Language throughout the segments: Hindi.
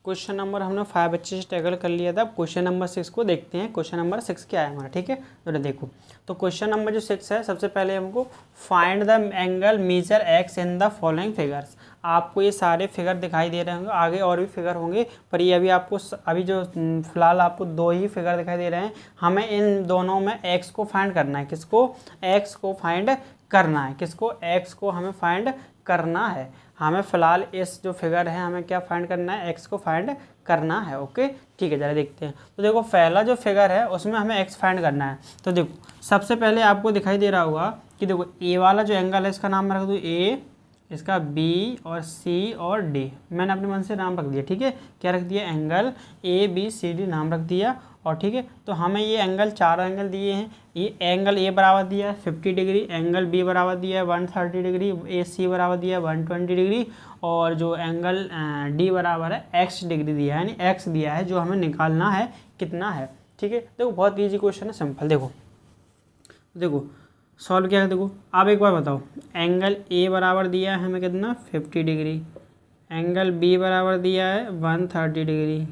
क्वेश्चन नंबर हमने 5 अच्छे से टैकल कर लिया था। अब क्वेश्चन नंबर 6 को देखते हैं। क्वेश्चन नंबर 6 क्या है हमारा, ठीक है। तो देखो, तो क्वेश्चन नंबर जो 6 है, सबसे पहले हमको find the angle measure x in the following figures. आपको ये सारे फिगर दिखाई दे रहे होंगे, आगे और भी फिगर होंगे, पर ये अभी आपको अभी जो फिलहाल आपको 2 ही फिगर दिखाई दे रहे हैं। हमें इन दोनों में एक्स को फाइंड करना है। किसको? एक्स को फाइंड करना है। किसको? एक्स को हमें फाइंड करना है। हमें फ़िलहाल इस जो फिगर है हमें क्या फाइंड करना है? एक्स को फाइंड करना है। ओके, ठीक है, जरा देखते हैं। तो देखो, पहला जो फिगर है उसमें हमें एक्स फाइंड करना है। तो देखो, सबसे पहले आपको दिखाई दे रहा होगा कि देखो, ए वाला जो एंगल है इसका नाम रख दूँ ए, इसका बी और सी और डी। मैंने अपने मन से नाम रख दिया, ठीक है। क्या रख दिया? Angle A B C D नाम रख दिया। और ठीक है, तो हमें ये एंगल, चार एंगल दिए हैं। ये एंगल ए बराबर दिया है 50 डिग्री, एंगल बी बराबर दिया है 130 डिग्री, ए सी बराबर दिया है 120 डिग्री, और जो एंगल डी बराबर है एक्स डिग्री दिया है, यानी एक्स दिया है, जो हमें निकालना है कितना है। ठीक है, देखो बहुत ईजी क्वेश्चन है, सिंपल। देखो देखो सॉल्व किया है। देखो, आप एक बार बताओ, एंगल ए बराबर दिया है हमें कितना? 50 डिग्री, एंगल बी बराबर दिया है 130 डिग्री,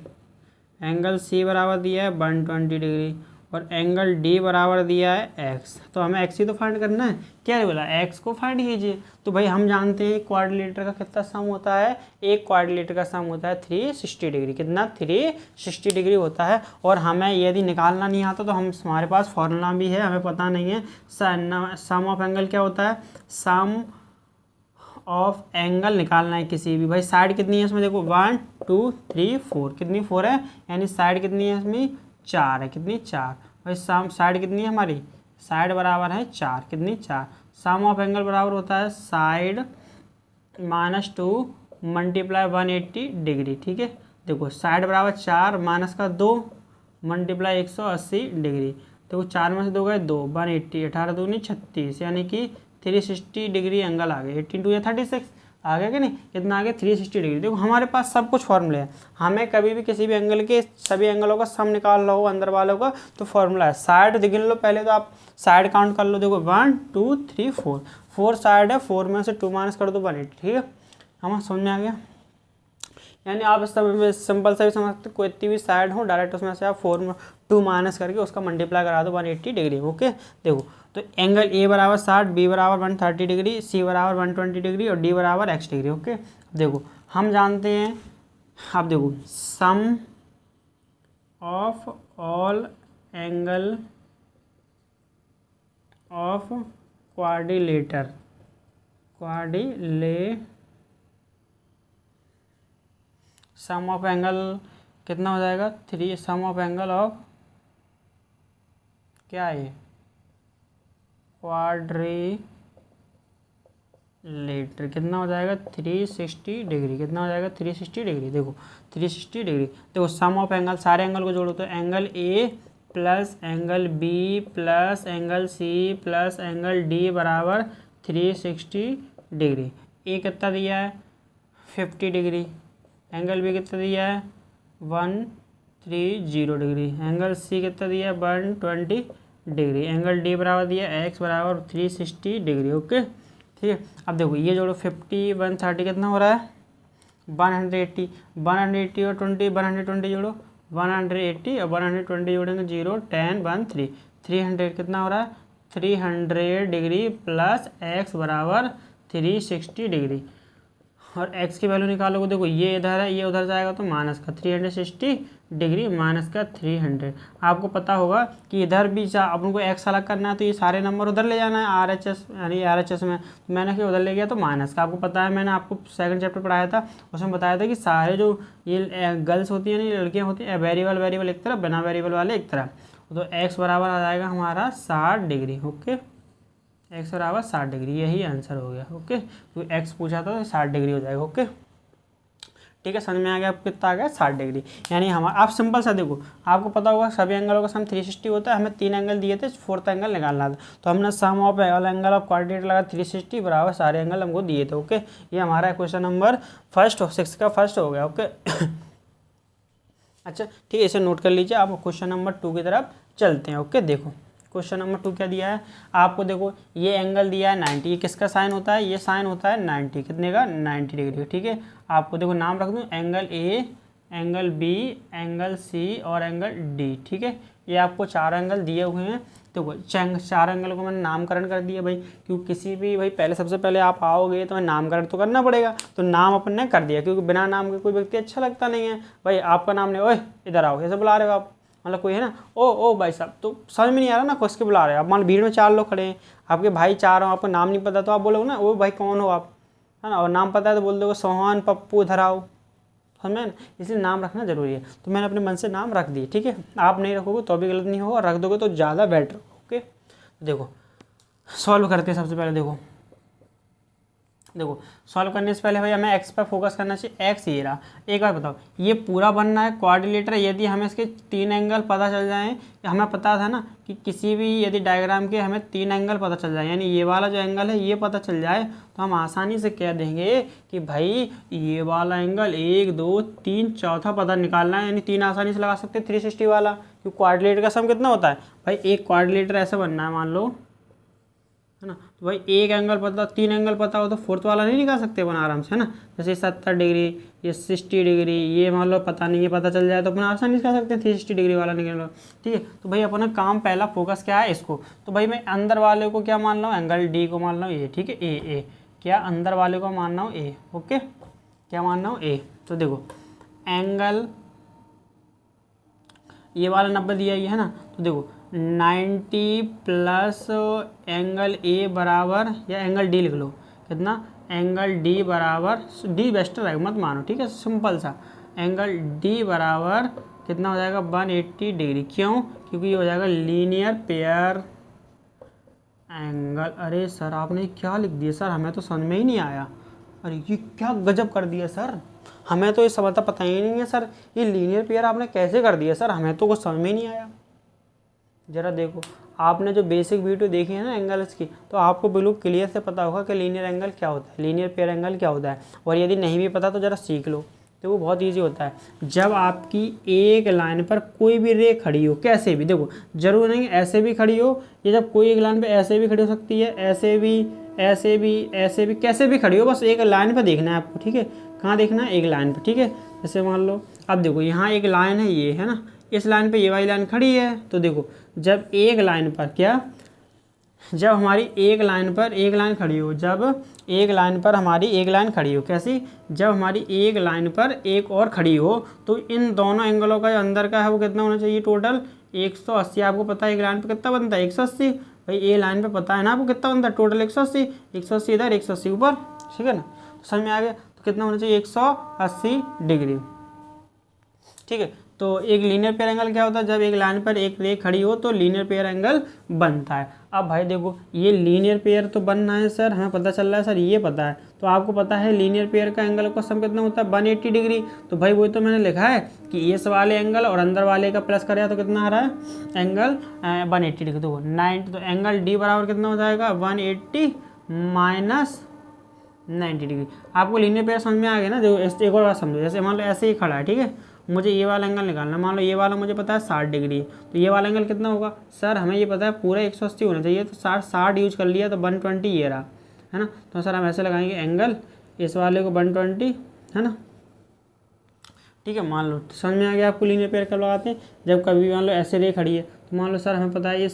एंगल सी बराबर दिया है 120 डिग्री, और एंगल डी बराबर दिया है एक्स। तो हमें एक्स ही तो फाइंड करना है। क्या है बोला? एक्स को फाइंड कीजिए। तो भाई हम जानते हैं क्वाड्रिलेटर का कितना सम होता है? एक क्वाड्रिलेटर का सम होता है 360 डिग्री। कितना? 360 डिग्री होता है। और हमें यदि निकालना नहीं आता तो हमारे पास फॉर्मूला भी है, हमें पता नहीं है। सम ऑफ एंगल क्या होता है? सम ऑफ एंगल निकालना है किसी भी। भाई साइड कितनी है इसमें? देखो 1 2 3 4, कितनी 4 है, यानी साइड कितनी है इसमें? 4 है। कितनी? 4। भाई साइड कितनी है हमारी? साइड बराबर है 4। कितनी? 4। सम ऑफ एंगल बराबर होता है साइड -2 मल्टीप्लाई 180 डिग्री। ठीक है, देखो साइड बराबर 4 माइनस का 2 मल्टीप्लाई 180 डिग्री। देखो 4 में से 2 गए 2, 180, 18 दूनी 36, यानी कि 360 डिग्री एंगल आ गए। 18 2 या 36 आ गया कि नहीं? कितना आ गया? 360 डिग्री। देखो हमारे पास सब कुछ फॉर्मूले हैं। हमें कभी भी किसी भी एंगल के सभी एंगलों का सम निकाल लो अंदर वालों का, तो फॉर्मूला है। साइड गिन लो पहले, तो आप साइड काउंट कर लो। देखो 1 2 3 4, 4 साइड है, 4 में से 2 माइनस कर दो 180। ठीक है, हमें समझ में आ गया। यानी आप इस सिंपल सा भी समझ सकते, कोई इतनी भी साइड हो, डायरेक्ट उसमें से आप 2 माइनस करके उसका मल्टीप्लाई करा दो 180 डिग्री। ओके, देखो तो एंगल ए बराबर 60, बी बराबर 130 डिग्री, सी बराबर 120 डिग्री और डी बराबर एक्स डिग्री। ओके, देखो हम जानते हैं, आप देखो sum of all angle of quadrilateral sum of angle कितना हो जाएगा? 3। सम ऑफ एंगल ऑफ क्या है? क्वाड्रिलेटर कितना हो जाएगा? 360 डिग्री। कितना हो जाएगा? 360 डिग्री। देखो 360 डिग्री। देखो सम ऑफ एंगल, सारे एंगल को जोड़ो तो angle A plus angle B plus angle C plus angle D बराबर 360 डिग्री। ए कितना दिया है? 50 डिग्री। एंगल बी कितना दिया है? 130 डिग्री। एंगल सी कितना दिया है? 120 डिग्री। एंगल डी बराबर दिया है एक्स बराबर 360 डिग्री। ओके, ठीक है। अब देखो ये जोड़ो 50 130 कितना हो रहा है? 180। 180 और 20, 120 जोड़ो 180 और 120 जोड़ेंगे 0 10 1 3, 300 कितना हो रहा है? 300 डिग्री प्लस एक्स बराबर 360 डिग्री। और x की वैल्यू निकालोगे, देखो ये इधर है, ये उधर जाएगा, तो माइनस का 360 डिग्री माइनस का 300। आपको पता होगा कि इधर भी अपन को x अलग करना है, तो ये सारे नंबर उधर ले जाना है RHS, यानी RHS में। तो मैंने क्या उधर ले गया, तो माइनस का। आपको पता है, मैंने आपको सेकंड चैप्टर पढ़ाया था, उसमें बताया था कि सारे जो ये गर्ल्स होती हैं, ये लड़कियाँ होती हैं, वेरिएबल एक तरफ, बिना वेरिएबल वाले एक तरफ। तो x बराबर आ जाएगा हमारा 60 डिग्री। ओके, एक्स बराबर 60 डिग्री, यही आंसर हो गया। ओके, तो एक्स पूछा था तो 60 डिग्री हो जाएगा। ओके, ठीक है, समझ में आ गया आपको कितना आ गया? 60 डिग्री। यानी हमारा, आप सिंपल सा देखो, आपको पता होगा सभी एंगलों का सम 360 होता है। हमें 3 एंगल दिए थे, 4th एंगल निकालना था, तो हमने sum of all angle of quadrilateral लगा 360 बराबर सारे एंगल हमको दिए थे। ओके, ये हमारा क्वेश्चन नंबर 6 का फर्स्ट हो गया। ओके अच्छा, ठीक है, इसे नोट कर लीजिए। आप क्वेश्चन नंबर 2 की तरफ चलते हैं। ओके, देखो क्वेश्चन नंबर 2 क्या दिया है आपको? देखो ये एंगल दिया है 90। ये किसका साइन होता है? ये साइन होता है 90। कितने का? 90 डिग्री। ठीक है, आपको देखो नाम रख दूँ, angle A, angle B, angle C और एंगल डी। ठीक है, ये आपको 4 एंगल दिए हुए हैं। तो 4 एंगल को मैंने नामकरण कर दिया भाई, क्योंकि किसी भी भाई पहले सबसे पहले आप आओगे तो नामकरण तो करना पड़ेगा, तो नाम अपन ने कर दिया, क्योंकि बिना नाम के कोई व्यक्ति अच्छा लगता नहीं है भाई। आपका नाम नहीं, ओए इधर आओ, ऐसे बुला रहे हो आप, मतलब कोई है ना, ओ भाई साहब, तो समझ में नहीं आ रहा ना किसके बुला रहे हो आप। मान लो भीड़ में 4 लोग खड़े हैं, आपके भाई 4 हो, आपको नाम नहीं पता तो आप बोलोगे ना ओ भाई कौन हो आप, है ना, और नाम पता है तो बोल दोगे सोहन, पप्पू, इधर आओ, समझ में ना, इसलिए नाम रखना जरूरी है। तो मैंने अपने मन से नाम रख दिए। ठीक है, आप नहीं रखोगे तो भी गलत नहीं होगा, रख दोगे तो ज़्यादा बेटर। ओके, देखो सॉल्व करते हैं। सबसे पहले देखो सॉल्व करने से पहले भाई हमें एक्स पर फोकस करना चाहिए। एक्स ये रहा। एक बार बताओ, ये पूरा बनना है क्वाड्रिलेटरल, यदि हमें इसके 3 एंगल पता चल जाएं, हमें पता था ना कि किसी भी यदि डायग्राम के हमें 3 एंगल पता चल जाए, यानी ये वाला जो एंगल है ये पता चल जाए, तो हम आसानी से कह देंगे कि भाई ये वाला एंगल 1 2 3, चौथा पता निकालना है, यानी 3 आसानी से लगा सकते हैं 360 वाला, क्योंकि क्वाड्रिलेटर का सम कितना होता है भाई, एक क्वाड्रिलेटर ऐसे बनना है मान लो, है ना, तो भाई एक एंगल पता, 3 एंगल पता हो तो फोर्थ वाला नहीं निकाल सकते अपन आराम से, है ना, जैसे 70 डिग्री, ये 60 डिग्री, ये मान लो पता नहीं, ये पता चल जाए तो अपन आसानी से निकाल सकते हैं 360 डिग्री वाला निकाल लो। ठीक है, तो भाई अपना काम पहला फोकस क्या है इसको, तो भाई मैं अंदर वाले को क्या मान रहा हूँ, एंगल डी को मान रहा हूँ ए। ठीक है, ए क्या अंदर वाले को मान रहा हूँ ए। ओके, क्या मान रहा हूँ ए। तो देखो एंगल ये वाला 90 दिया ही है ना, तो देखो 90 प्लस एंगल ए बराबर, या एंगल डी लिख लो, कितना, एंगल डी बराबर, डी बेस्ट रहेगा मत मानो, ठीक है, सिंपल सा, एंगल डी बराबर कितना हो जाएगा 180 डिग्री। क्यों, क्योंकि ये हो जाएगा लीनियर पेयर एंगल। अरे सर आपने क्या लिख दिया सर, हमें तो समझ में ही नहीं आया। अरे ये क्या गजब कर दिया सर, हमें तो ये समझता पता ही नहीं है सर, ये लीनियर पेयर आपने कैसे कर दिया सर, हमें तो कुछ समझ में ही नहीं आया। ज़रा देखो, आपने जो बेसिक वीडियो देखी है ना एंगल्स की, तो आपको बिल्कुल क्लियर से पता होगा कि लीनियर एंगल क्या होता है, लीनियर पेयर एंगल क्या होता है। और यदि नहीं भी पता तो ज़रा सीख लो, तो वो बहुत इजी होता है। जब आपकी एक लाइन पर कोई भी रे खड़ी हो, कैसे भी, देखो जरूर नहीं ऐसे भी खड़ी हो, ये जब कोई एक लाइन पे ऐसे भी खड़ी हो सकती है, ऐसे भी, ऐसे भी, ऐसे भी, कैसे भी खड़ी हो, बस एक लाइन पे देखना है आपको। ठीक है, कहाँ देखना है, एक लाइन पे। ठीक है, जैसे मान लो अब देखो यहाँ एक लाइन है, ये है ना, इस लाइन पे ये वाली लाइन खड़ी है, तो देखो जब एक लाइन पर क्या, जब हमारी एक लाइन पर एक लाइन खड़ी हो, जब एक लाइन पर हमारी एक लाइन खड़ी हो, कैसी, जब हमारी एक लाइन पर एक और खड़ी हो, तो इन दोनों एंगलों का जो अंदर का है वो कितना होना चाहिए, टोटल 180। आपको पता है एक लाइन पर कितना बनता है, 180। भाई ए लाइन पे पता है ना आपको कितना बनता है, टोटल 180, 180 इधर 180 ऊपर, ठीक है ना, तो समझ में आ गया। तो कितना होना चाहिए, 180 डिग्री। ठीक है, तो एक लीनियर पेयर एंगल क्या होता है, जब एक लाइन पर एक रे खड़ी हो तो लीनियर पेयर एंगल बनता है। अब भाई देखो ये लीनियर पेयर तो बनना है सर, हमें पता चल रहा है सर, ये पता है, तो आपको पता है लीनियर पेयर का एंगल का सम कितना होता है 180 डिग्री। तो भाई वही तो मैंने लिखा है कि इस वाले एंगल और अंदर वाले का प्लस करें तो कितना आ रहा है एंगल 180 डिग्री। तो 90, तो एंगल डी बराबर कितना हो जाएगा 180 माइनस 90 डिग्री। आपको लीनियर पेयर समझ में आ गया ना। देखो एक और बात समझो, जैसे मान लो ऐसे ही खड़ा है, ठीक है, मुझे ये वाला एंगल निकालना, मान लो ये वाला मुझे पता है 60 डिग्री, तो ये वाला एंगल कितना होगा सर, हमें ये पता है पूरा 180 होना चाहिए, तो 60 यूज कर लिया तो 120 ये रहा, है ना। तो सर हम ऐसे लगाएंगे एंगल, इस वाले को 120, है ना, ठीक है। मान लो समझ में आ गया आपको लीनियर पेयर कब लगाते हैं, जब कभी मान लो ऐसे रे खड़ी है, तो मान लो सर हमें पता है ये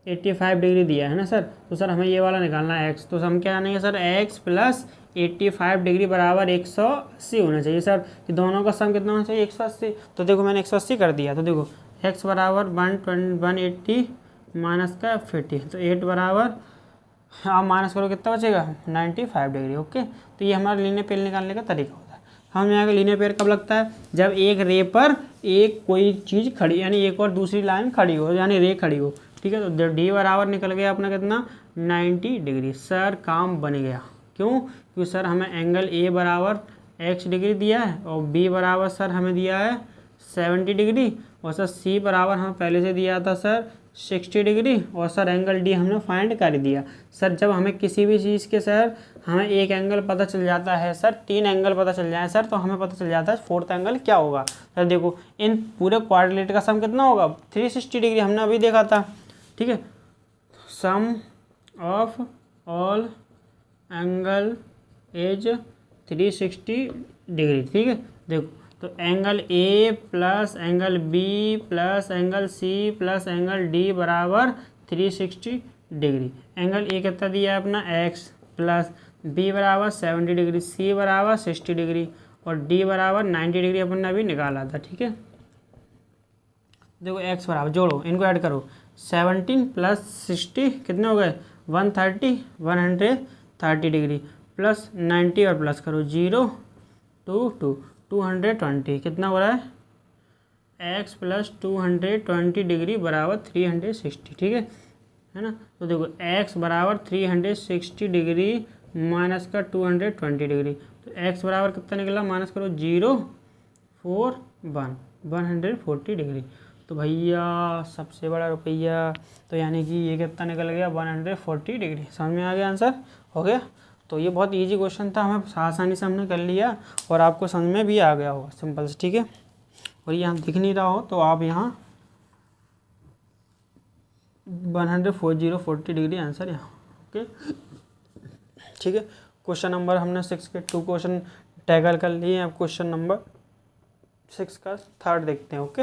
85 डिग्री दिया है ना सर, तो सर हमें ये वाला निकालना है एक्स, तो हम क्या जानेंगे सर, एक्स प्लस 85 डिग्री बराबर 180 होना चाहिए सर, कि दोनों का सम कितना होना चाहिए 180। तो देखो मैंने 180 कर दिया, तो देखो एक्स बराबर 180 माइनस का 50, तो 8 बराबर, आप माइनस करो कितना बचेगा 95 डिग्री। ओके, तो ये हमारा लीनियर पेयर निकालने का तरीका होता है। हम यहाँ का लीनियर पेयर कब लगता है, जब एक रे पर एक कोई चीज़ खड़ी, यानी एक और दूसरी लाइन खड़ी हो, यानी रे खड़ी हो, ठीक है। तो डी बराबर निकल गया अपना कितना 90 डिग्री। सर काम बन गया, क्यों, क्योंकि सर हमें एंगल ए बराबर x डिग्री दिया है, और बी बराबर सर हमें दिया है 70 डिग्री, और सर सी बराबर हमें पहले से दिया था सर 60 डिग्री, और सर एंगल डी हमने फाइंड कर दिया। सर जब हमें किसी भी चीज़ के सर हमें एक एंगल पता चल जाता है सर, 3 एंगल पता चल जाए सर, तो हमें पता चल जाता है फोर्थ एंगल क्या होगा। सर देखो इन पूरे क्वाड्रिलेटर का सम कितना होगा 360 डिग्री, हमने अभी देखा था, ठीक है। Sum of all angle is 360 degree, ठीक है। देखो तो angle A plus angle B plus angle C plus angle D बराबर 360 डिग्री। एंगल ए कितना दिया है अपना एक्स, प्लस बी बराबर 70 डिग्री, सी बराबर 60 डिग्री और डी बराबर 90 डिग्री अपन ने अभी निकाला था, ठीक है। देखो एक्स बराबर जोड़ो, इनको ऐड करो, 17 प्लस 60 कितने हो गए 130, 130 डिग्री प्लस 90 और प्लस करो 0 2 2 220 कितना हो रहा है x प्लस 220 डिग्री बराबर 360, ठीक है ना। तो देखो x बराबर 360 डिग्री माइनस का 220 डिग्री, तो x बराबर कितना निकला, माइनस करो 0 4 1 140 डिग्री। तो भैया सबसे बड़ा रुपया, तो यानी कि ये कितना निकल गया 140 डिग्री। समझ में आ गया, आंसर हो गया। तो ये बहुत इजी क्वेश्चन था, हमें आसानी से हमने कर लिया और आपको समझ में भी आ गया होगा सिंपल से, ठीक है। और ये यहाँ दिख नहीं रहा हो तो आप यहाँ 140 डिग्री आंसर यहाँ, ओके, ठीक है। क्वेश्चन नंबर हमने 6 के 2 क्वेश्चन टैकल कर लिए। अब क्वेश्चन नंबर 6 का थर्ड देखते हैं, ओके।